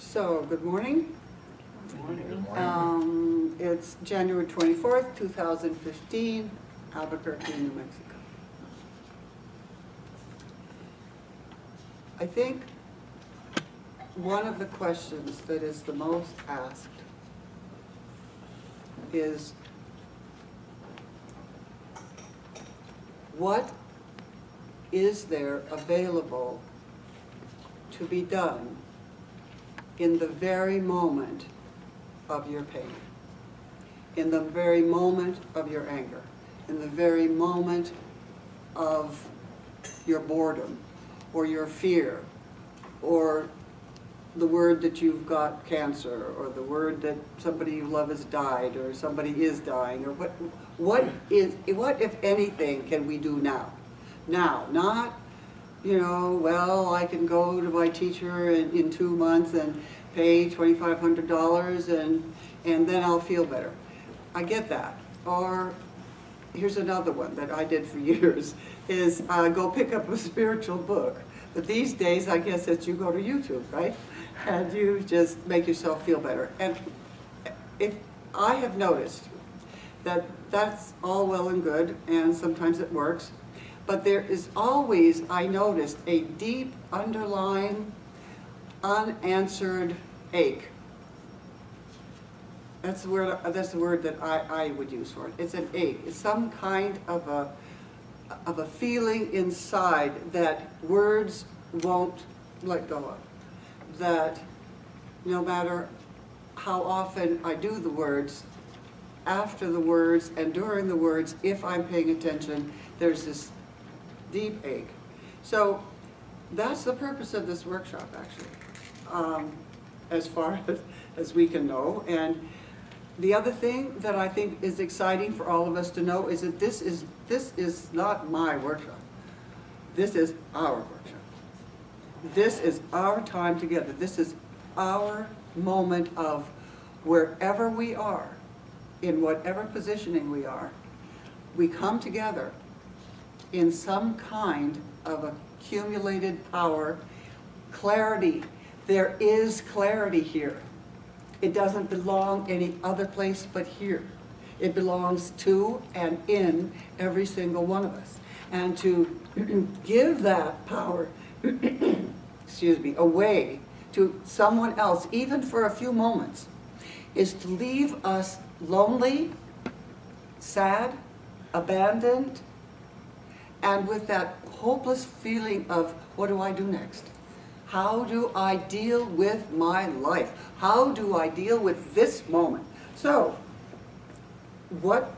So, good morning. Good morning. Good morning. It's January 24th, 2015, Albuquerque, New Mexico. I think one of the questions that is the most asked is, what is there available to be done in the very moment of your pain, in the very moment of your anger, in the very moment of your boredom, or your fear, or the word that you've got cancer, or the word that somebody you love has died, or somebody is dying, or what if anything can we do now? Now, not, well, I can go to my teacher in 2 months and pay $2,500 and then I'll feel better. I get that. Or here's another one that I did for years, is go pick up a spiritual book. But these days, I guess that you go to YouTube, right? And you just make yourself feel better. And if I have noticed that that's all well and good, and sometimes it works, but there is always, I noticed, a deep underlying unanswered ache. That's the word that I would use for it. It's an ache. It's some kind of a feeling inside that words won't let go of. That no matter how often I do the words, after the words and during the words, if I'm paying attention, there's this deep ache. So that's the purpose of this workshop, actually, as far as we can know. And the other thing that I think is exciting for all of us to know is that this is not my workshop. This is our workshop. This is our time together. This is our moment of wherever we are, in whatever positioning we are, we come together in some kind of accumulated power, clarity. There is clarity here. It doesn't belong any other place but here. It belongs to and in every single one of us. And to give that power, excuse me, away to someone else, even for a few moments, is to leave us lonely, sad, abandoned, and with that hopeless feeling of, what do I do next? How do I deal with my life? How do I deal with this moment? So, what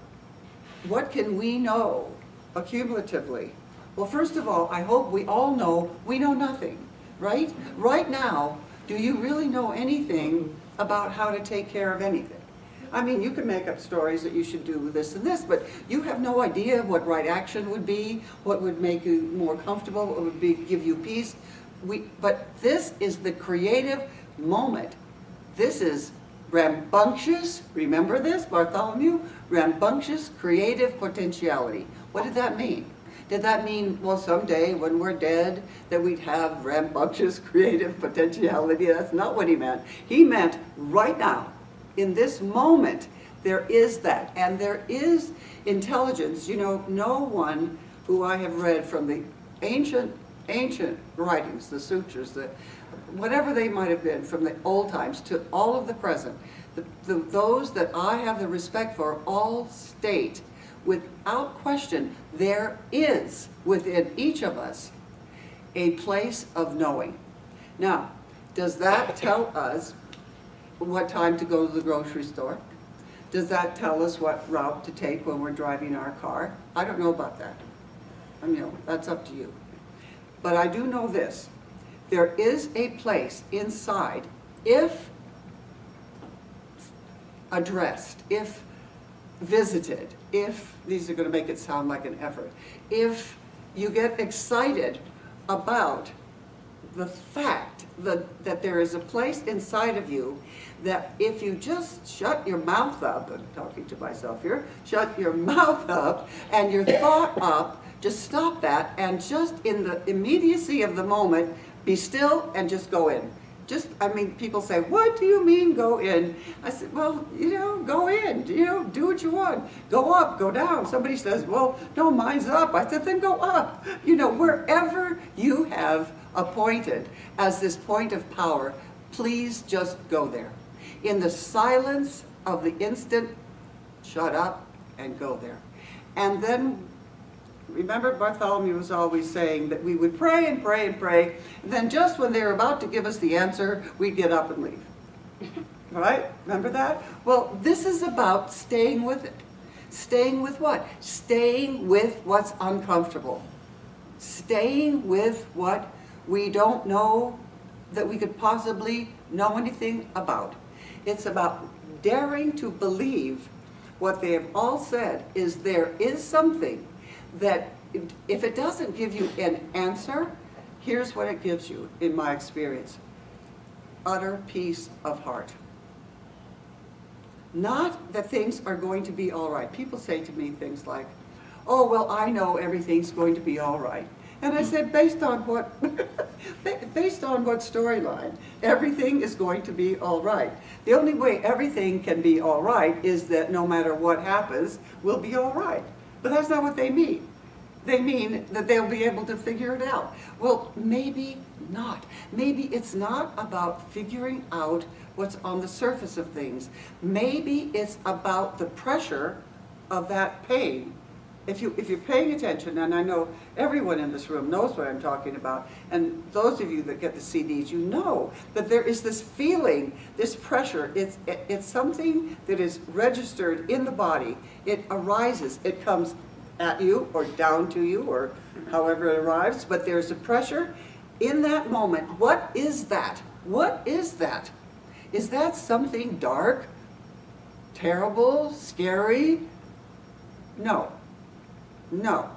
can we know accumulatively? Well, first of all, I hope we all know we know nothing, right? Right now, do you really know anything about how to take care of anything? I mean, you can make up stories that you should do this and this, but you have no idea what right action would be, what would make you more comfortable, what would give you peace. But this is the creative moment. This is rambunctious, remember this, Bartholomew? Rambunctious creative potentiality. What did that mean? Did that mean, well, someday when we're dead, that we'd have rambunctious creative potentiality? That's not what he meant. He meant right now, in this moment, there is that. And there is intelligence. No one who I have read from the ancient writings, the sutras, whatever they might have been, from the old times to all of the present, those that I have the respect for all state, without question, there is within each of us a place of knowing. Now, does that tell us what time to go to the grocery store? Does that tell us what route to take when we're driving our car? I don't know about that. That's up to you. But I do know this. There is a place inside, if addressed, if visited, if, these are going to make it sound like an effort, if you get excited about the fact that there is a place inside of you that if you just shut your mouth up, I'm talking to myself here, shut your mouth up and your thought up, just stop that and just in the immediacy of the moment, be still and just go in. just, I mean, people say, what do you mean go in? I said, well, you know, go in, you know, do what you want. Go up, go down. Somebody says, well, no, mine's up. I said, then go up. You know, wherever you have appointed as this point of power, please just go there. In the silence of the instant, shut up and go there. And then, remember Bartholomew was always saying that we would pray and pray and pray, and then just when they were about to give us the answer, we'd get up and leave. Right? Remember that? Well, this is about staying with it. Staying with what? Staying with what's uncomfortable. Staying with what we don't know that we could possibly know anything about. It's about daring to believe what they have all said is there is something that if it doesn't give you an answer, here's what it gives you, in my experience. Utter peace of heart. Not that things are going to be all right. People say to me things like, oh, well, I know everything's going to be all right. And I said, based on what, based on what storyline? Everything is going to be all right. The only way everything can be all right is that no matter what happens, we'll be all right. But that's not what they mean. They mean that they'll be able to figure it out. Well, maybe not. Maybe it's not about figuring out what's on the surface of things. Maybe it's about the pressure of that pain. If you're paying attention, and I know everyone in this room knows what I'm talking about, and those of you that get the CDs, you know that there is this feeling, this pressure. It's something that is registered in the body. It arises. It comes at you or down to you or however it arrives, but there's a pressure in that moment. What is that? What is that? Is that something dark, terrible, scary? No. No.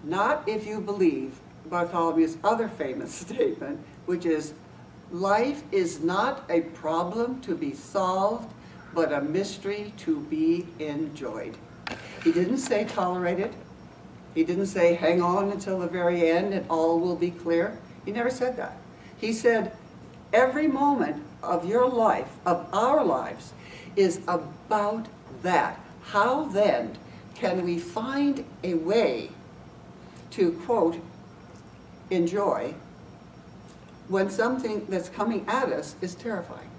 Not if you believe Bartholomew's other famous statement, which is, life is not a problem to be solved, but a mystery to be enjoyed. He didn't say tolerate it. He didn't say hang on until the very end and all will be clear. He never said that. He said every moment of your life, of our lives, is about that. How then can we find a way to, quote, enjoy when something that's coming at us is terrifying?